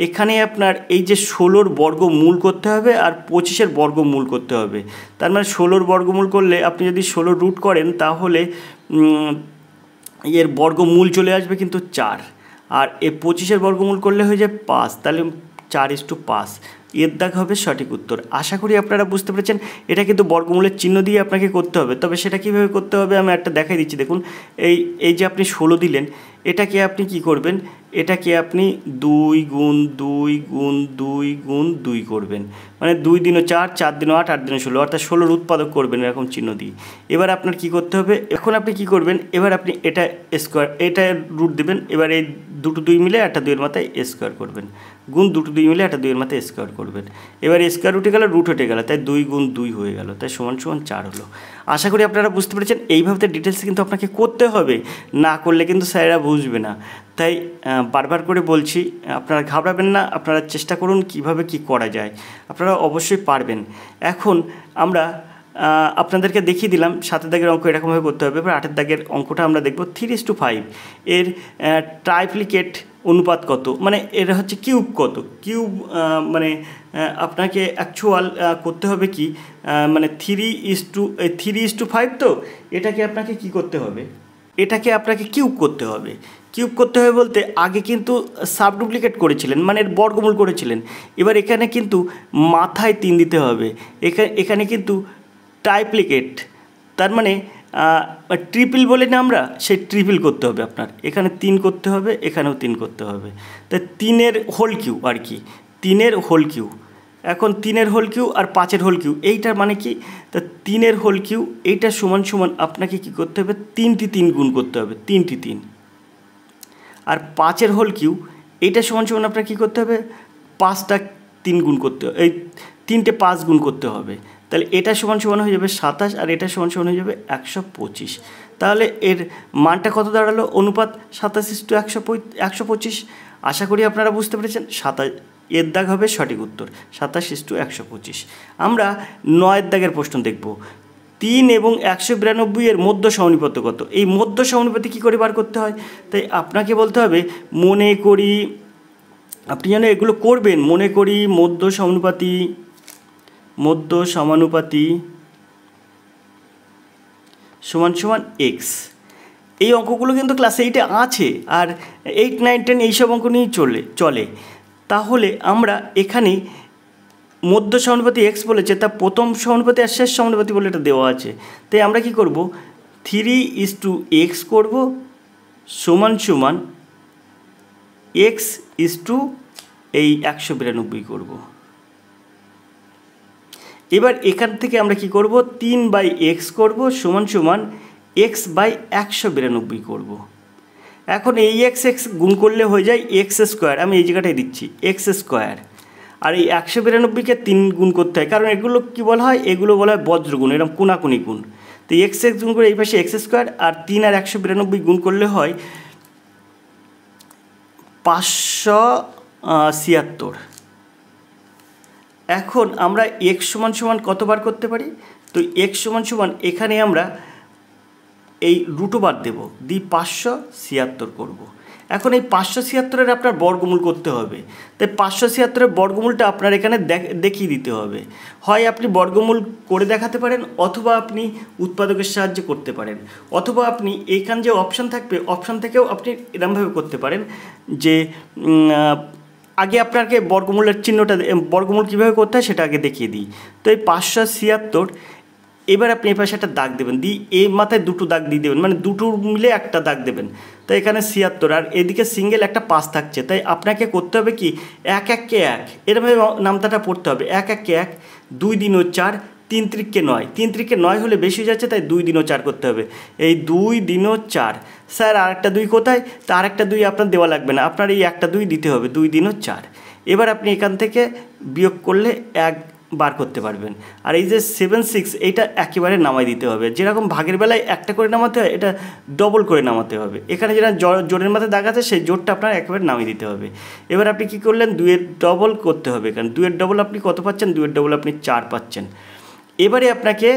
এখানে আপনার এই যে 16-র বর্গমূল করতে হবে আর 25-এর বর্গমূল করতে হবে। তার মানে 16-র বর্গমূল করলে আপনি যদি 16 রুট করেন তাহলে এর বর্গমূল চলে আসবে কিন্তু 4, আর এই 25-এর বর্গমূল করলে হয়ে যায় 5, তাহলে 4:5 এর দাগ হবে সঠিক উত্তর। আশা করি আপনারা বুঝতে পেরেছেন। এটা কিন্তু বর্গমূলের চিহ্ন দিয়ে আপনাকে করতে হবে, তবে সেটা কীভাবে করতে হবে আমি একটা দেখাই দিচ্ছি। দেখুন এই যে আপনি 16 দিলেন, এটাকে আপনি কি করবেন, এটাকে আপনি 2 গুণ 2 গুণ 2 গুণ 2 করবেন, মানে 2 দিনও 4, 4 দিনও 8, 8 দিনও 16, অর্থাৎ 16-র উৎপাদক করবেন এরকম চিহ্ন দিয়ে। এবার আপনার কি করতে হবে, এখন আপনি কি করবেন, এবার আপনি এটা স্কোয়ার, এটা রুট দেবেন, এবার এই দুটো 2 মিলে একটা 2-এর মাথায় স্কোয়ার করবেন, গুণ দুটো 2 মিলে একটা 2-এর মাথায় স্কোয়ার করবেন। এবার স্কোয়ার উঠে গেল, রুট উঠে গেল, তাই 2 গুণ 2 হয়ে গেল, তাই সমান সমান 4 হলো। আশা করি আপনারা বুঝতে পেরেছেন। এইভাবে ডিটেলস কিন্তু আপনাকে করতে হবে, না করলে কিন্তু স্যারেরা বুঝবে না। তাই বারবার করে বলছি, আপনারা ঘাবড়াবেন না, আপনারা চেষ্টা করুন কিভাবে কি করা যায়, আপনারা অবশ্যই পারবেন। এখন আমরা আপনাদেরকে দেখিয়ে দিলাম 7 দাগের অঙ্ক এরকমভাবে করতে হবে। এবার 8 দাগের অঙ্কটা আমরা দেখব। 3:5 এর ট্রাইপ্লিকেট অনুপাত কত, মানে এর হচ্ছে কিউব কত, কিউব মানে আপনাকে অ্যাকচুয়াল করতে হবে কি, মানে 3:5 তো এটাকে আপনাকে কি করতে হবে, এটাকে আপনাকে কিউব করতে হবে। কিউব করতে হবে বলতে আগে কিন্তু সাবডুপ্লিকেট করেছিলেন, মানে এর বর্গমূল করেছিলেন। এবার এখানে কিন্তু মাথায় 3 দিতে হবে, এখানে কিন্তু ট্রাইপ্লিকেট, তার মানে ট্রিপল বলি না আমরা, সেই ট্রিপল করতে হবে আপনার। এখানে 3 করতে হবে, এখানেও 3 করতে হবে, তাই 3-এর হোল কিউ আর কি, 3-এর হোল কিউ। এখন 3-এর whole Q R 5-এর whole Q, এইটার মানে কি, তা 3-এর হোল কিউ এইটা সমান সমান আপনাকে কি করতে হবে, 3টি 3 গুণ করতে হবে, 3টি 3। আর 5-এর হোল কিউ এইটা সমান সমান আপনাকে কী করতে হবে, 5টা 3 গুণ করতে হবে, এই 3টে 5 গুণ করতে হবে। তাহলে এটা সমান সমান হয়ে যাবে 27, আর এটা সমান সমান হয়ে যাবে 125। তাহলে এর মানটা কত দাঁড়ালো, অনুপাত 27:125। আশা করি আপনারা বুঝতে পেরেছেন। এর দাগ হবে সঠিক উত্তর, 27:125। আমরা 9 দাগের প্রশ্ন দেখব। 3 এবং 192 এর মধ্য সমানুপাত কত? এই মধ্য সমানুপাতি কী করে বার করতে হয়, তাই আপনাকে বলতে হবে মনে করি, আপনি যেন এগুলো করবেন, মনে করি মধ্য সমানুপাতি সমান সমান এক্স। এই অঙ্কগুলো কিন্তু ক্লাস 8-এ আছে, আর 8, 9, 10 এইসব অঙ্ক নিয়েই চলে। তাহলে আমরা এখানে মধ্য সমানুপাতি এক্স বলেছে, তা প্রথম সমানুপাতি আর শেষ সমানুপাতি বলে এটা দেওয়া আছে। তাই আমরা কি করব, 3:x করব সমান সমান x এই 192 করব। এবার এখান থেকে আমরা কি করব, 3/x করব সমান সমান x/192 করব। এখন এই x গুণ করলে হয়ে যায় x², আমি এই জায়গাটায় দিচ্ছি x²। আর এই 192কে 3 গুণ করতে হয়, কারণ এগুলো কি বলা হয়, এগুলো বলা হয় বজ্রগুণ, এরকম কোনাকুনি গুণ। তো x গুণ করে এই পাশে x², আর 3 আর 192 গুণ করলে হয় 576। এখন আমরা x সমান সমান কতবার করতে পারি, তো x সমান সমান এখানে আমরা এই রুটও বাদ দেবো, দিয়ে 576 করব। এখন এই 576-এর আপনার বর্গমূল করতে হবে। তাই 576-এর বর্গমূলটা আপনার এখানে দেখিয়ে দিতে হবে। হয় আপনি বর্গমূল করে দেখাতে পারেন, অথবা আপনি উৎপাদকের সাহায্যে করতে পারেন, অথবা আপনি এইখান যে অপশান থাকবে অপশান থেকেও আপনি এরকমভাবে করতে পারেন যে আগে আপনাকে বর্গমূলের চিহ্নটা, বর্গমূল কীভাবে করতে হয় সেটা আগে দেখিয়ে দিই। তো এই 576, এবার আপনি এই পাশে একটা দাগ দেবেন, দিয়ে এই মাথায় দুটো দাগ দিয়ে দেবেন, মানে দুটো মিলে একটা দাগ দেবেন। তাই এখানে 76 আর এদিকে সিঙ্গেল একটা 5 থাকছে। তাই আপনাকে করতে হবে কি 1 1 1 এরকমভাবে নামতাটা পড়তে হবে। 1 1 1, 2 দিন 4, 3 3 9, 3 3 9 হলে বেশি হয়ে যাচ্ছে, তাই 2 দিন 4 করতে হবে। এই 2 দিন 4, স্যার আর একটা 2 কোথায়? তা আর একটা 2 আপনার দেওয়া লাগবে না, আপনার এই একটা 2 দিতে হবে, 2 দিন 4। এবার আপনি এখান থেকে বিয়োগ করলে 1 বার করতে পারবেন। আর এই যে 7 6 এইটা একেবারে নামাই দিতে হবে। যেরকম ভাগের বেলায় একটা করে নামাতে হয়, এটা ডবল করে নামাতে হবে। এখানে যেটা জোরের মাথায় দাগ আছে সেই জোরটা আপনার একেবারে নামিয়ে দিতে হবে। এবার আপনি কি করলেন, 2-এর ডবল করতে হবে। কারণ 2-এর ডবল আপনি কত পাচ্ছেন? 2-এর ডবল আপনি 4 পাচ্ছেন। এবারে আপনাকে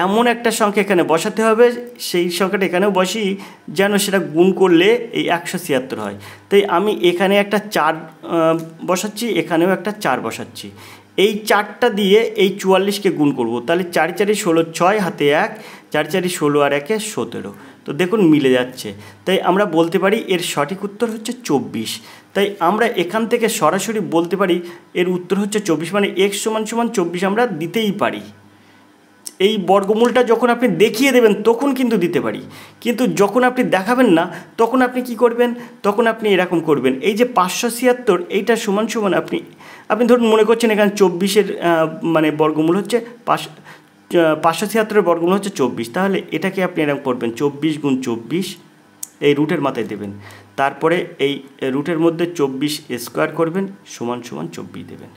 এমন একটা সংখ্যা এখানে বসাতে হবে, সেই সংখ্যাটা এখানেও বসি যেন সেটা গুণ করলে এই 176 হয়। তাই আমি এখানে একটা 4 বসাচ্ছি, এখানেও একটা 4 বসাচ্ছি। এই 4টা দিয়ে এই 44-কে গুণ করব, তাহলে 4 4 16, 6 হাতে 1, 4 4 16 আর 1 17। তো দেখুন মিলে যাচ্ছে। তাই আমরা বলতে পারি এর সঠিক উত্তর হচ্ছে 24। তাই আমরা এখান থেকে সরাসরি বলতে পারি এর উত্তর হচ্ছে 24, মানে x = 24 আমরা দিতেই পারি। এই বর্গমূলটা যখন আপনি দেখিয়ে দেবেন তখন কিন্তু দিতে পারি, কিন্তু যখন আপনি দেখাবেন না তখন আপনি কি করবেন, তখন আপনি এরকম করবেন। এই যে 576 এইটা সমান সমান আপনি ধরুন মনে করছেন এখানে 24-এর মানে বর্গমূল হচ্ছে 576-এর বর্গমূল হচ্ছে 24, তাহলে এটাকে আপনি এরকম করবেন 24 × 24, এই রুটের মাথায় দেবেন। তারপরে এই রুটের মধ্যে 24 স্কোয়ার করবেন, সমান 24 দেবেন।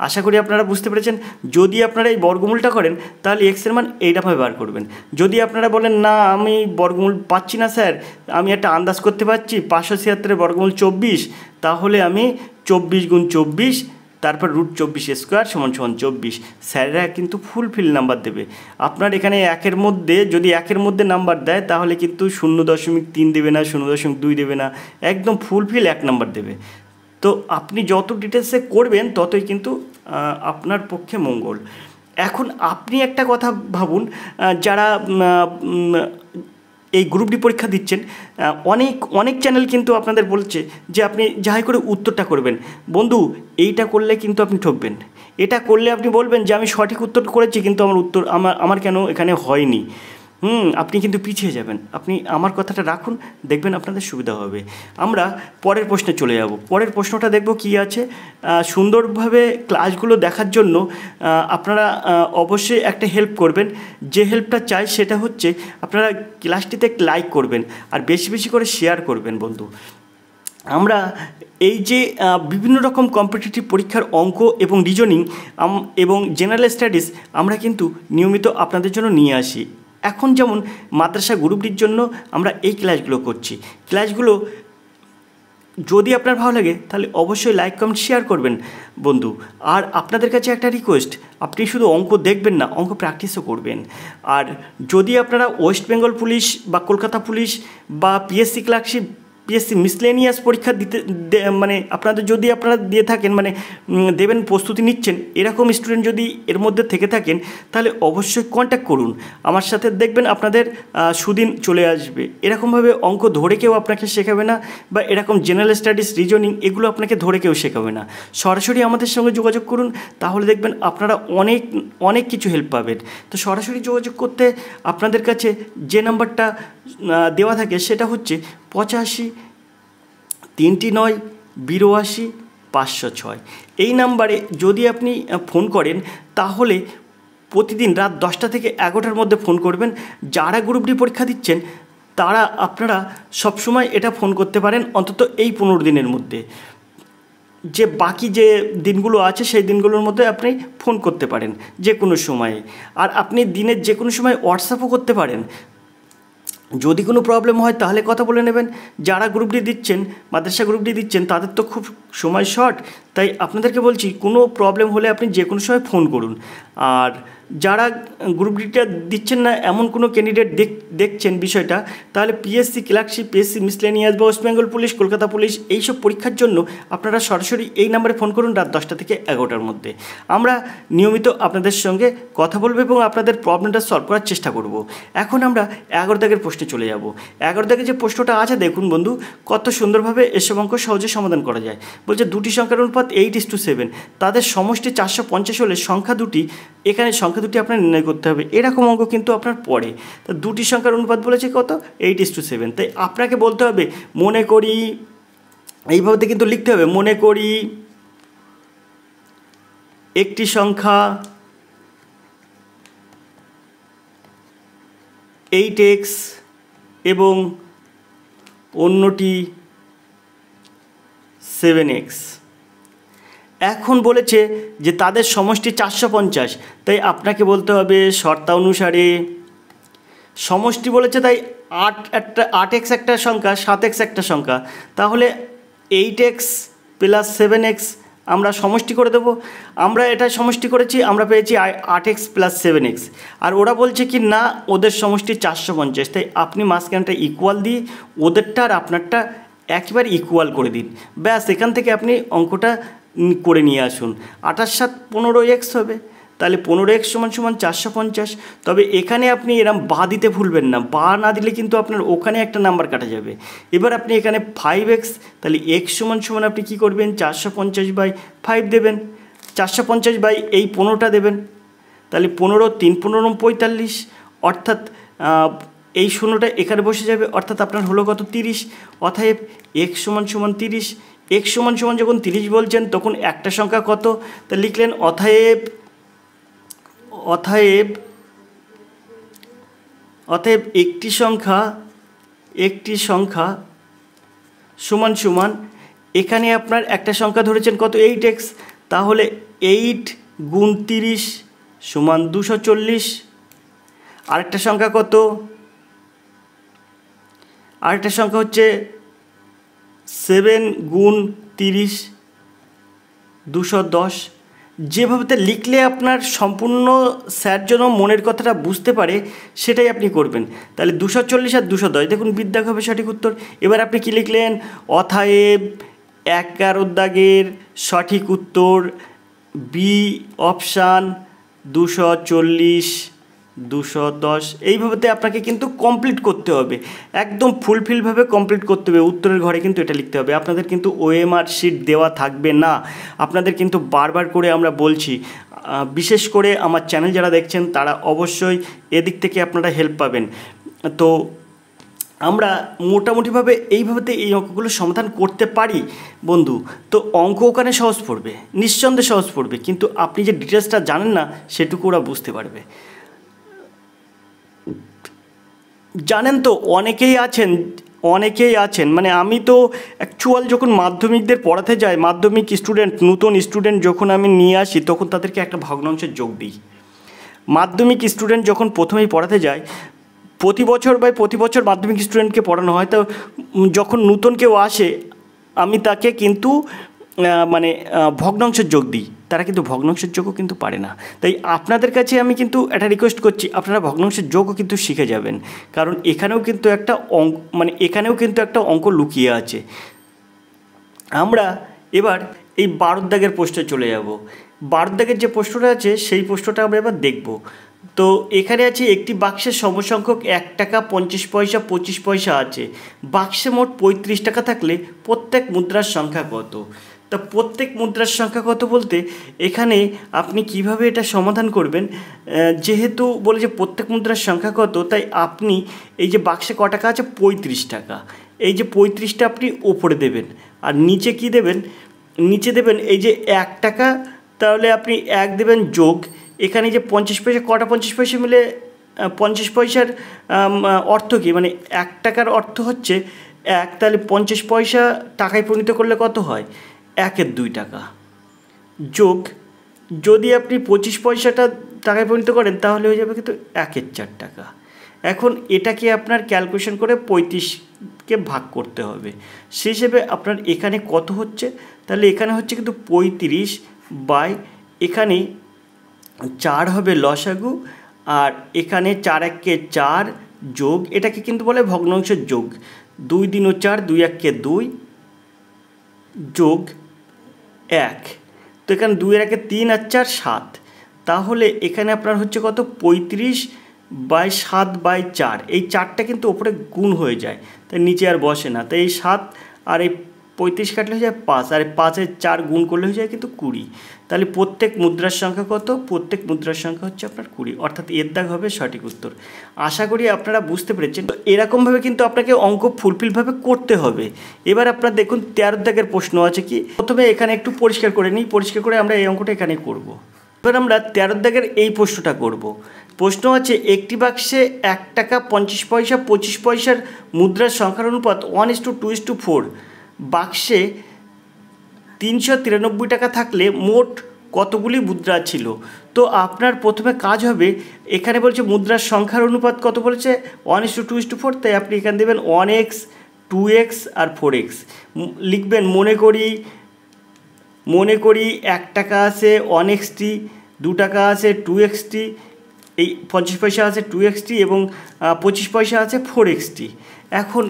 আশা করি আপনারা বুঝতে পেরেছেন। যদি আপনারা এই বর্গমূলটা করেন তাহলে এক্সের মান এইটাভাবে বার করবেন। যদি আপনারা বলেন না আমি বর্গমূল পাচ্ছি না স্যার, আমি একটা আন্দাজ করতে পারছি 576-এর বর্গমূল 24, তাহলে আমি 24 × 24 তারপর √24 স্কোয়ার সমান 24। স্যাররা কিন্তু ফুলফিল নাম্বার দেবে। আপনার এখানে একের মধ্যে যদি একের মধ্যে নাম্বার দেয় তাহলে কিন্তু 0.3 দেবে না, 0.2 দেবে না, একদম ফুলফিল 1 নাম্বার দেবে। তো আপনি যত ডিটেলসে করবেন ততই কিন্তু আপনার পক্ষে মঙ্গল। এখন আপনি একটা কথা ভাবুন, যারা এই গ্রুপ ডি পরীক্ষা দিচ্ছেন, অনেক চ্যানেল কিন্তু আপনাদের বলছে যে আপনি যাই করে উত্তরটা করবেন। বন্ধু, এইটা করলে কিন্তু আপনি ঠকবেন। এটা করলে আপনি বলবেন যে আমি সঠিক উত্তর করেছি কিন্তু আমার কেন এখানে হয়নি। আপনি কিন্তু পিছিয়ে যাবেন। আপনি আমার কথাটা রাখুন, দেখবেন আপনাদের সুবিধা হবে। আমরা পরের প্রশ্নে চলে যাব। পরের প্রশ্নটা দেখব কি আছে। সুন্দরভাবে ক্লাসগুলো দেখার জন্য আপনারা অবশ্যই একটা হেল্প করবেন। যে হেল্পটা চাই সেটা হচ্ছে আপনারা ক্লাসটিতে লাইক করবেন আর বেশি বেশি করে শেয়ার করবেন বন্ধু। আমরা এই যে বিভিন্ন রকম কম্পিটিটিভ পরীক্ষার অঙ্ক এবং রিজনিং এবং জেনারেল স্টাডিজ আমরা কিন্তু নিয়মিত আপনাদের জন্য নিয়ে আসি। এখন যেমন মাদ্রাসা গ্রুপ ডির জন্য আমরা এই ক্লাসগুলো করছি। ক্লাসগুলো যদি আপনার ভালো লাগে তাহলে অবশ্যই লাইক কমেন্ট শেয়ার করবেন বন্ধু। আর আপনাদের কাছে একটা রিকোয়েস্ট, আপনি শুধু অঙ্ক দেখবেন না, অঙ্ক প্র্যাকটিসও করবেন। আর যদি আপনারা ওয়েস্ট বেঙ্গল পুলিশ বা কলকাতা পুলিশ বা পিএসসি ক্লার্কশিপ, পিএসসি মিসলেনিয়াস পরীক্ষা মানে আপনাদের যদি আপনারা দিয়ে থাকেন, মানে দেবেন, প্রস্তুতি নিচ্ছেন, এরকম স্টুডেন্ট যদি এর মধ্যে থেকে থাকেন তাহলে অবশ্যই কন্ট্যাক্ট করুন আমার সাথে। দেখবেন আপনাদের সুদিন চলে আসবে। এরকমভাবে অঙ্ক ধরে কেউ আপনাকে শেখাবে না, বা এরকম জেনারেল স্টাডিজ, রিজনিং এগুলো আপনাকে ধরে কেউ শেখাবে না। সরাসরি আমাদের সঙ্গে যোগাযোগ করুন, তাহলে দেখবেন আপনারা অনেক কিছু হেল্প পাবেন। তো সরাসরি যোগাযোগ করতে আপনাদের কাছে যে নাম্বারটা দেওয়া থাকে সেটা হচ্ছে 85 39 82 506। এই নাম্বারে যদি আপনি ফোন করেন তাহলে প্রতিদিন রাত 10টা থেকে 11টার মধ্যে ফোন করবেন। যারা গ্রুপ ডি পরীক্ষা দিচ্ছেন তারা আপনারা সবসময় এটা ফোন করতে পারেন অন্তত এই 15 দিনের মধ্যে। যে বাকি যে দিনগুলো আছে সেই দিনগুলোর মধ্যে আপনি ফোন করতে পারেন যে কোনো সময়ে। আর আপনি দিনের যে কোনো সময় হোয়াটসঅ্যাপও করতে পারেন। যদি কোনো প্রবলেম হয় তাহলে কথা বলে নেবেন। যারা গ্রুপ ডি দিচ্ছেন, মাদ্রাসা গ্রুপ ডি দিচ্ছেন, তাদের তো খুব সময় শর্ট, তাই আপনাদেরকে বলছি কোনো প্রবলেম হলে আপনি যে কোনো সময় ফোন করুন। আর যারা গ্রুপ ডিটা দিচ্ছেন না এমন কোনো ক্যান্ডিডেট দেখছেন বিষয়টা, তাহলে পিএসসি ক্লার্কশিপ, পিএসসি মিসলেনিয়াস বা West Bengal police, Kolkata police এইসব পরীক্ষার জন্য আপনারা সরাসরি এই নাম্বারে ফোন করুন রাত 10টা থেকে 11টার মধ্যে। আমরা নিয়মিত আপনাদের সঙ্গে কথা বলবো এবং আপনাদের প্রবলেমটা সলভ করার চেষ্টা করব। এখন আমরা 11 দাগের প্রশ্নে চলে যাব। 11 দাগের যে প্রশ্নটা আছে দেখুন বন্ধু, কত সুন্দরভাবে এসব অঙ্ক সহজে সমাধান করা যায়। বলছে দুটি সংখ্যার অনুপাত 8:7, তাদের সমষ্টি 450 হলে সংখ্যা দুটি, এখানে সংখ্যা দুটি আপনার নির্ণয় করতে হবে। এরকম অঙ্ক কিন্তু আপনার পড়ে। তা দুটি সংখ্যার অনুপাত বলেছে কত? 8:7। তাই আপনাকে বলতে হবে মনে করি, এইভাবে কিন্তু লিখতে হবে, মনে করি একটি সংখ্যা 8x এবং অন্যটি 7x। এখন বলেছে যে তাদের সমষ্টি 450, তাই আপনাকে বলতে হবে শর্তানুসারে সমষ্টি বলেছে, তাই 8x একটা সংখ্যা, 7x একটা সংখ্যা, তাহলে 8x প্লাস 7x আমরা সমষ্টি করে দেবো। আমরা এটা সমষ্টি করেছি, আমরা পেয়েছি 8x প্লাস 7x। আর ওরা বলছে কি না ওদের সমষ্টি 450, তাই আপনি মাঝখানটা ইকুয়াল দিয়ে ওদেরটা আর আপনারটা একবার ইকুয়াল করে দিন, ব্যাস এখান থেকে আপনি অঙ্কটা করে নিয়ে আসুন। 28 7 15x হবে, তাহলে 15x = 450। তবে এখানে আপনি এরম বা দিতে ভুলবেন না, বা না দিলে কিন্তু আপনার ওখানে একটা নাম্বার কাটা যাবে। এবার আপনি এখানে 5x, তাহলে x = আপনি কী করবেন 450/5 দেবেন, 450 এই 15টা দেবেন, তাহলে 15 3 15 45, অর্থাৎ এই শূন্যটা এখানে বসে যাবে, অর্থাৎ আপনার হলো কত 30। অতএব x = 30। x = যখন 30 বলছেন তখন একটা সংখ্যা কত, তা লিখলেন অতএব একটি সংখ্যা সমান এখানে আপনার একটা সংখ্যা ধরেছেন কত 8x, তাহলে 8 × 30 = 240। আরেকটা সংখ্যা কত, আরেকটা সংখ্যা হচ্ছে 7 × 30 210। যেভাবে লিখলে আপনার সম্পূর্ণ স্যার যেন মনের কথাটা বুঝতে পারে সেটাই আপনি করবেন। তাহলে 240 আর 210, দেখুন বিদ্যাক হবে সঠিক উত্তর। এবার আপনি কি লিখলেন, অতএব 11 দাগের সঠিক উত্তর বি অপশান 240 210। এইভাবে আপনাকে কিন্তু কমপ্লিট করতে হবে, একদম ফুলফিলভাবে কমপ্লিট করতে হবে। উত্তরের ঘরে কিন্তু এটা লিখতে হবে। আপনাদের কিন্তু ওএমআর শিট দেওয়া থাকবে না, আপনাদের কিন্তু বারবার করে আমরা বলছি। বিশেষ করে আমার চ্যানেল যারা দেখছেন তারা অবশ্যই এদিক থেকে আপনারা হেল্প পাবেন। তো আমরা মোটামুটিভাবে এইভাবে এই অঙ্কগুলো সমাধান করতে পারি বন্ধু। তো অঙ্ক ওখানে সহজ পড়বে, নিঃসন্দেহে সহজ পড়বে, কিন্তু আপনি যে ডিটেলসটা জানেন না সেটুকু ওরা বুঝতে পারবে। জানেন তো অনেকেই আছেন মানে আমি তো অ্যাকচুয়াল যখন মাধ্যমিকদের পড়াতে যাই, মাধ্যমিক স্টুডেন্ট, নতুন স্টুডেন্ট যখন আমি নিয়ে আসি তখন তাদেরকে একটা ভগ্নাংশের যোগ দিই। মাধ্যমিক স্টুডেন্ট যখন প্রথমেই পড়াতে যায়, প্রতি বছর মাধ্যমিক স্টুডেন্টকে পড়ানো হয়, তো যখন নতুন কেউ আসে আমি তাকে কিন্তু ভগ্নাংশের যোগ দিই, তারা কিন্তু ভগ্নাংশের যোগও কিন্তু পারে না। তাই আপনাদের কাছে আমি কিন্তু একটা রিকোয়েস্ট করছি, আপনারা ভগ্নাংশের যোগও কিন্তু শিখে যাবেন, কারণ এখানেও কিন্তু একটা অঙ্ক লুকিয়ে আছে। আমরা এবার এই 12 দাগের প্রশ্নে চলে যাব। 12 দাগের যে প্রশ্নটা আছে সেই প্রশ্নটা আমরা এবার দেখব। তো এখানে আছে একটি বাক্সে সমসংখ্যক 1 টাকা 50 পয়সা 25 পয়সা আছে। বাক্সে মোট 35 টাকা থাকলে প্রত্যেক মুদ্রার সংখ্যা কত? তা প্রত্যেক মুদ্রার সংখ্যা কত বলতে এখানে আপনি কিভাবে এটা সমাধান করবেন, যেহেতু বলে যে প্রত্যেক মুদ্রার সংখ্যা কত, তাই আপনি এই যে বাক্সে ক টাকা আছে 35 টাকা, এই যে 35টা আপনি ওপরে দেবেন, আর নিচে কি দেবেন, নিচে দেবেন এই যে 1 টাকা, তাহলে আপনি 1 দেবেন যোগ এখানে যে 50 পয়সা, কটা 50 পয়সা মিলে 50 পয়সার অর্থ কী, মানে 1 টাকার অর্থ হচ্ছে 1, তাহলে 50 পয়সা টাকায় পরিণত করলে কত হয়, 1-এর 2 টাকা, যোগ যদি আপনি 25 পয়সাটা টাকায় পরিণত করেন তাহলে হয়ে যাবে কিন্তু 1-এর 4 টাকা। এখন এটাকে আপনার ক্যালকুলেশন করে 35 60কে ভাগ করতে হবে। সেই হিসেবে আপনার এখানে কত হচ্ছে, তাহলে এখানে হচ্ছে কিন্তু 35 বাই এখানে 4 হবে লসাগু, আর এখানে 4 1 4 যোগ, এটাকে কিন্তু বলে ভগ্নাংশের যোগ, 2 3 4 2 1 2 যোগ 1, তো এখানে 2 এর 1 3 আর 4 7, তাহলে এখানে আপনার হচ্ছে কত 35 বাই 7 বাই 4, এই 4টা কিন্তু ওপরে গুণ হয়ে যায়, তাই নিচে আর বসে না, তাই এই 7 আর এই 35 কাটলে হয়ে যায় 5, আর 5-এর 4 গুণ করলে হয়ে যায় কিন্তু 20, তাহলে প্রত্যেক মুদ্রার সংখ্যা কত, প্রত্যেক মুদ্রার সংখ্যা হচ্ছে আপনার 20, অর্থাৎ এর দাগ হবে সঠিক উত্তর। আশা করি আপনারা বুঝতে পেরেছেন। তো এরকমভাবে কিন্তু আপনাকে অঙ্ক ফুলফিলভাবে করতে হবে। এবার আপনারা দেখুন 13 দাগের প্রশ্ন আছে কি, প্রথমে এখানে একটু পরিষ্কার করে নিই, পরিষ্কার করে আমরা এই অঙ্কটা এখানে করব। এবার আমরা 13 দাগের এই প্রশ্নটা করব। প্রশ্ন আছে একটি বাক্সে 1 টাকা 50 পয়সা 25 পয়সার মুদ্রার সংখ্যার অনুপাত 1:2:4, বাক্সে 393 টাকা থাকলে মোট কতগুলি মুদ্রা ছিল। তো আপনার প্রথমে কাজ হবে, এখানে বলছে মুদ্রার সংখ্যার অনুপাত কত বলেছে 1:2:4, তাই আপনি এখানে দেবেন 1x 2x আর 4x লিখবেন। মনে করি 1 টাকা আছে 1xt, 2 টাকা আছে 2xt, এই 50 পয়সা আছে 2xt এবং 25 পয়সা আছে 4xt। এখন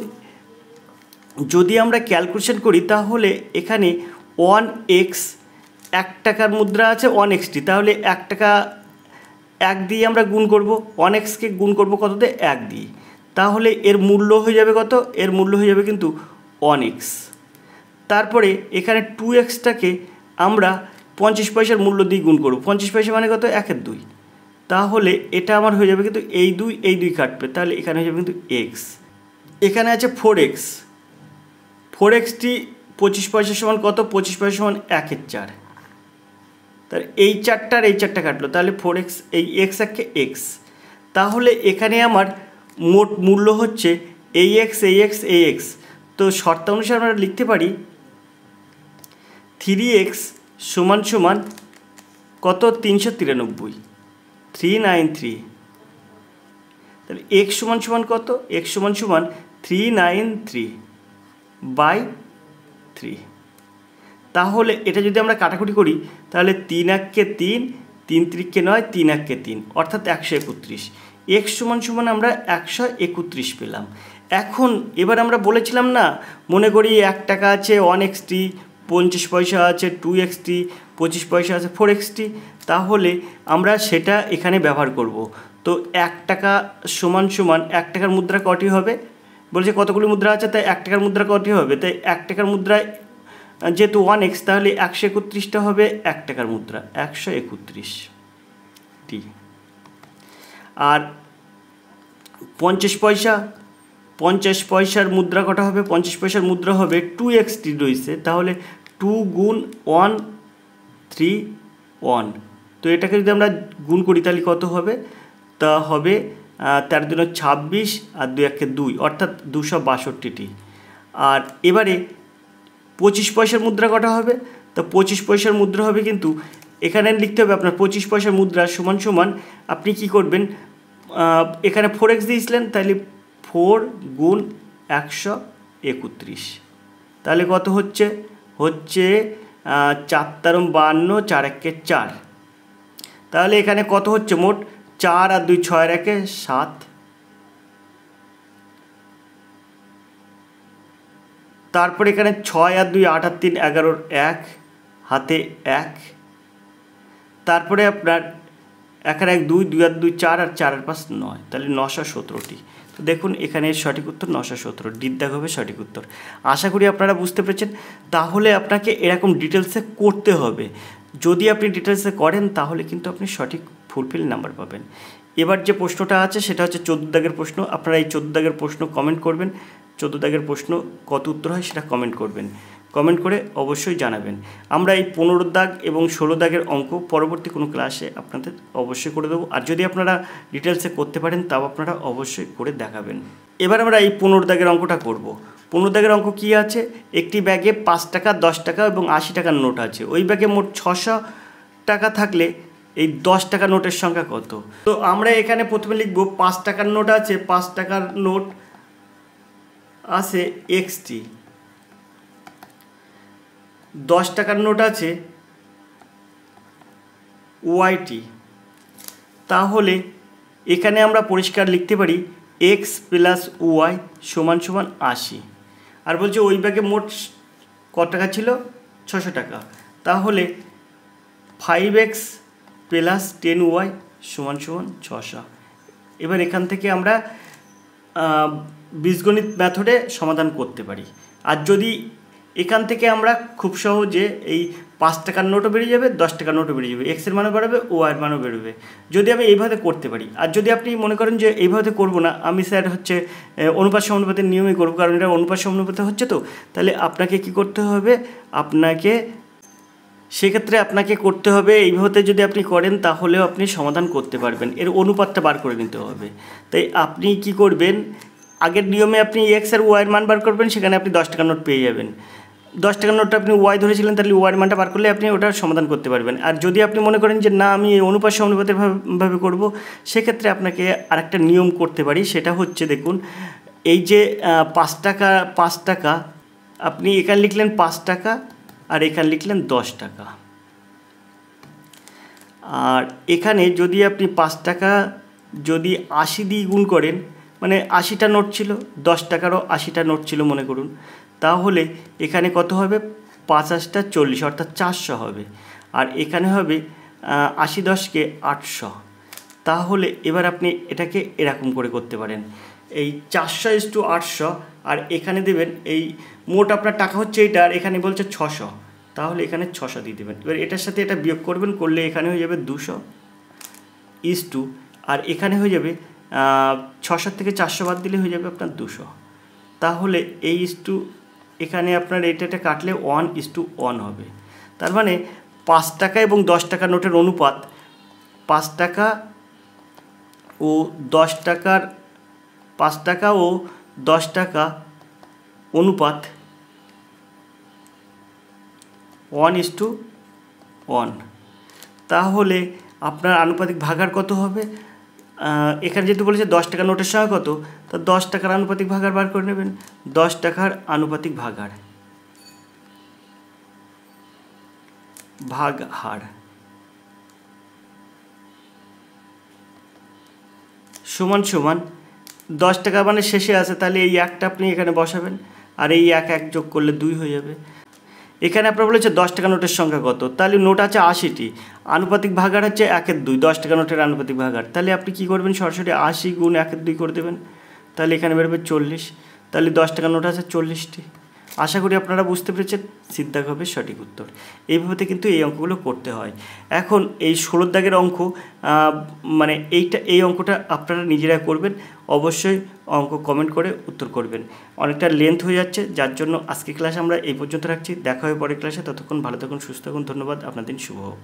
যদি আমরা ক্যালকুলেশন করি তাহলে এখানে 1x 1 টাকার মুদ্রা আছে 1xt, তাহলে 1 টাকা 1 দিয়ে আমরা গুণ করব, 1xকে গুণ করব কত দিয়ে 1 দিয়ে, তাহলে এর মূল্য হয়ে যাবে কত, এর মূল্য হয়ে যাবে কিন্তু 1x। তারপরে এখানে 2xটাকে আমরা 50 পয়সার মূল্য দিয়ে গুণ করব, 50 পয়সা মানে কত 1/2, তাহলে এটা আমার হয়ে যাবে কিন্তু এই 2 কাটবে, তাহলে এখানে হয়ে যাবে কিন্তু x। এখানে আছে 4x, 4xটি 25 পয়সা সমান কত, 25 পয়সা সমান 1/4, তাহলে এই 4টার এই 4টা কাটলো, তাহলে 4x, এই x একে x, তাহলে এখানে আমার মোট মূল্য হচ্ছে এই x এই x এই x। তো শর্তানুসারে আমরা লিখতে পারি 3x সমান সমান কত 393, 393, তাহলে x সমান সমান কত, x সমান সমান 393/3। তাহলে এটা যদি আমরা কাটাকুটি করি তাহলে 3 1 3, 3 3 9, 3 1 3, অর্থাৎ 131, x সমান সমান আমরা 131 পেলাম। এখন এবার আমরা বলেছিলাম না, মনে করি 1 টাকা আছে 1xt, 50 পয়সা আছে 2xt, 25 পয়সা আছে 4xt, তাহলে আমরা সেটা এখানে ব্যবহার করব। তো 1 টাকা সমান সমান 1 টাকার মুদ্রা কটি হবে, বলছে কতগুলি মুদ্রা আছে, তাই 1 টাকার মুদ্রা কটি হবে, তাই 1 টাকার মুদ্রায় যেহেতু 1x, তাহলে 131টা হবে 1 টাকার মুদ্রা 131টি। আর 50 পয়সার মুদ্রা কটা হবে, 50 পয়সার মুদ্রা হবে 2xt রয়েছে, তাহলে 2 গুণ 1 3 1, তো এটাকে যদি আমরা গুণ করি তাহলে কত হবে, তা হবে 13 × 26 আর 2 1 2, অর্থাৎ 262টি। আর এবারে 25 পয়সার মুদ্রা কটা হবে, তো 25 পয়সার মুদ্রা হবে কিন্তু এখানে লিখতে হবে আপনার 25 পয়সার মুদ্রা সমান সমান আপনি কি করবেন, এখানে 4x দিয়েছিলেন, তাহলে 4 গুণ 131, তাহলে কত হচ্ছে 4 × 52, 4 1 4, তাহলে এখানে কত হচ্ছে মোট 4 আর 2 6 এর 1 7, তারপরে এখানে 6 আর 2 8 আর 3 11, 1 হাতে 1, তারপরে আপনার 1 আর 1 2, 2 আর 2 4 আর 4 আর 5 9, তাহলে 917টি। তো দেখুন এখানে সঠিক উত্তর 917, ডির দাগ হবে সঠিক উত্তর। আশা করি আপনারা বুঝতে পেরেছেন। তাহলে আপনাকে এরকম ডিটেলসে করতে হবে, যদি আপনি ডিটেলসে করেন তাহলে কিন্তু আপনি সঠিক ফুলফিল নাম্বার পাবেন। এবার যে প্রশ্নটা আছে সেটা হচ্ছে 14 দাগের প্রশ্ন। আপনারা এই 14 দাগের প্রশ্ন কমেন্ট করবেন, 14 দাগের প্রশ্ন কত উত্তর হয় সেটা কমেন্ট করবেন, কমেন্ট করে অবশ্যই জানাবেন। আমরা এই 15 দাগ এবং 16 দাগের অঙ্ক পরবর্তী কোনো ক্লাসে আপনাদের অবশ্যই করে দেবো, আর যদি আপনারা ডিটেলসে করতে পারেন তাও আপনারা অবশ্যই করে দেখাবেন। এবার আমরা এই 15 দাগের অঙ্কটা করব। 15 দাগের অঙ্ক কী আছে, একটি ব্যাগে 5 টাকা 10 টাকা এবং 80 টাকার নোট আছে, ওই ব্যাগে মোট 600 টাকা থাকলে এই 10 টাকার নোটের সংখ্যা কত। তো আমরা এখানে প্রথমে লিখব 5 টাকার নোট আছে, 5 টাকার নোট আছে এক্সটি, 10 টাকার নোট আছে ওয়াইটি। তাহলে এখানে আমরা পরিষ্কার লিখতে পারি এক্স প্লাস ওয়াই সমান সমান 80। আর বলছে ওই ব্যাগে মোট কত টাকা ছিল, 600 টাকা। তাহলে 5x প্লাস 10y সমান সমান 600। এবার এখান থেকে আমরা বীজগণিত মেথডে সমাধান করতে পারি। আর যদি এখান থেকে আমরা খুব সহজে এই 5 টাকার নোটও বেরিয়ে যাবে, 10 টাকার নোটও বেরিয়ে যাবে, এক্সের মানও বেরোবে, ওয়াইয়ের মানও বেরোবে, যদি আমি এইভাবে করতে পারি। আর যদি আপনি মনে করেন যে এইভাবে করব না, আমি স্যার হচ্ছে অনুপাত সমানুপাতের নিয়মে করব, কারণ এটা অনুপাত সমানুপাতে হচ্ছে, তো তাহলে আপনাকে কি করতে হবে, সেক্ষেত্রে আপনাকে করতে হবে এইভাবে। যদি আপনি করেন তাহলেও আপনি সমাধান করতে পারবেন, এর অনুপাতটা বার করে নিতে হবে। তাই আপনি কি করবেন, আগের নিয়মে আপনি এক্স আর ওয়াইয়ের মান বার করবেন, সেখানে আপনি 10 টাকার নোট পেয়ে যাবেন। 10 টাকার নোটটা আপনি ওয়াই ধরেছিলেন, তাহলে ওয়াইয়ের মানটা বার করলে আপনি ওটা সমাধান করতে পারবেন। আর যদি আপনি মনে করেন যে না আমি এই অনুপাত সমানুপাতের ভাবে করব, সেক্ষেত্রে আপনাকে আরেকটা নিয়ম করতে পারি। সেটা হচ্ছে, দেখুন এই যে 5 টাকা আপনি এখানে লিখলেন 5 টাকা, আর এখানে লিখলেন 10 টাকা। আর এখানে যদি আপনি 5 টাকা যদি 80 দিয়ে গুণ করেন, মানে 80টা নোট ছিল, 10 টাকারও 80টা নোট ছিল মনে করুন, তাহলে এখানে কত হবে, 50টা 40 অর্থাৎ 400 হবে। আর এখানে হবে 80 10কে 800। তাহলে এবার আপনি এটাকে এরকম করে করতে পারেন, এই 400:800, আর এখানে দেবেন এই মোট আপনার টাকা হচ্ছে এইটা, আর এখানে বলছে 600, তাহলে এখানে 600 দিয়ে দেবেন। এবার এটার সাথে এটা বিয়োগ করবেন, করলে এখানে হয়ে যাবে 200:, আর এখানে হয়ে যাবে 600 থেকে 400 বাদ দিলে হয়ে যাবে আপনার 200। তাহলে এই এখানে আপনার এটা কাটলে 1:1 হবে। তার মানে 5 টাকা এবং 10 টাকা নোটের অনুপাত, 5 টাকা ও 10 টাকার 5 টাকা ও 10 টাকা অনুপাত 1:1। তাহলে আপনার আনুপাতিক ভাগার কত হবে, এখানে যেহেতু বলেছে 10 টাকা নোটের সঙ্গে কত, তা 10 টাকার আনুপাতিক ভাগার বার করে নেবেন। 10 টাকার আনুপাতিক ভাগার হার সমান সমান 10 টাকা মানে শেষে আছে, তাহলে এই একটা আপনি এখানে বসাবেন, আর এই 1 যোগ করলে 2 হয়ে যাবে। এখানে আপনার বলেছে 10 টাকা নোটের সংখ্যা কত, তাহলে নোট আছে 80টি, আনুপাতিক ভাগার হচ্ছে 1/2, 10 টাকা নোটের আনুপাতিক ভাগার। তাহলে আপনি কি করবেন, সরাসরি 80 গুণ 1/2 করে দেবেন, তাহলে এখানে বেরোবে 40। তাহলে 10 টাকা নোট আছে 40টি। আশা করি আপনারা বুঝতে পেরেছেন, সিদ্ধাক হবে সঠিক উত্তর। এইভাবে কিন্তু এই অঙ্কগুলো করতে হয়। এখন এই 16 দাগের অঙ্ক, মানে এই অঙ্কটা আপনারা নিজেরা করবেন, অবশ্যই অঙ্ক কমেন্ট করে উত্তর করবেন। অনেকটা লেন্থ হয়ে যাচ্ছে, যার জন্য আজকে ক্লাস আমরা এই পর্যন্ত রাখছি। দেখা হবে পরের ক্লাসে, ততক্ষণ ভালো থাকুন, সুস্থ থাকুন, ধন্যবাদ, আপনার দিন শুভ হোক।